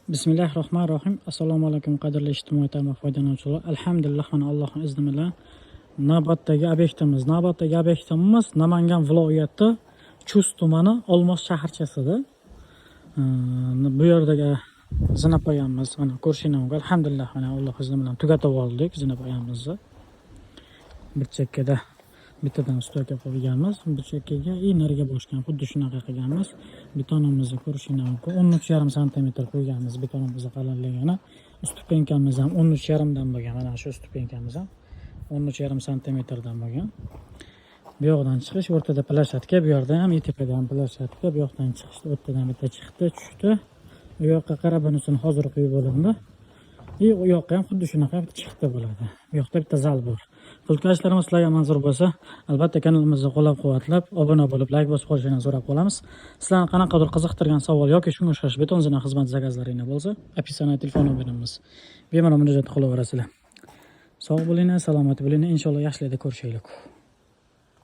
Bismillahirrohmanirrohim. Assalomu alaykum qadrli ijtimoiy tarmoq foydalanuvchilari. Alhamdulillah, mana Allohning izni bilan navbatdagi obyektimiz Namangan viloyati Chust tumani Olmos shaharchasida. Bu yerdagi zinapoyamiz mana ko'rshinamga alhamdulillah mana Alloh izni bilan tugatib oldik zinapoyamizni. Bir chekkada bittadan stolga qo'yganmiz, bir chekkaga nariga boshgan, xuddi shunaqa qilganmiz. Betonimizni ko'rishingiz mumkin. 13,5 sm qo'yganmiz betonimizni qalinligini. Stupenkamiz ham 13,5 dan bo'lgan. Mana shu stupenkamiz ham 13,5 sm dan bo'lgan. Bu yoqdan chiqish, o'rtada plashatka, bu yerda ham tepada ham plashatka, bu yoqdan chiqish, o'rtadan bitta chiqdi, tushdi. Bu yoqqa qarab bunisini hozir qo'yib bo'lindi. U yoqqa ham xuddi shunaqa chiqdi bo'ladi. Bu yoqda bitta zal bor. Qilkashlarimiz sizlarga manzur bo'lsa, albatta kanalimizni qo'llab-quvvatlab, obuna bo'lib, like bosib qo'yishingizni so'rab qolamiz. Sizlarni qanaqadir qiziqtirgan savol yoki shunga o'xshash beton zina xizmat zakazlaringiz bo'lsa, opisiyaga telefon nomerimiz. Bemalol murojaat qilaverasizlar. Sog' bo'linglar, salomat bo'linglar, inshaalloh yaxshilikda ko'rishaylik.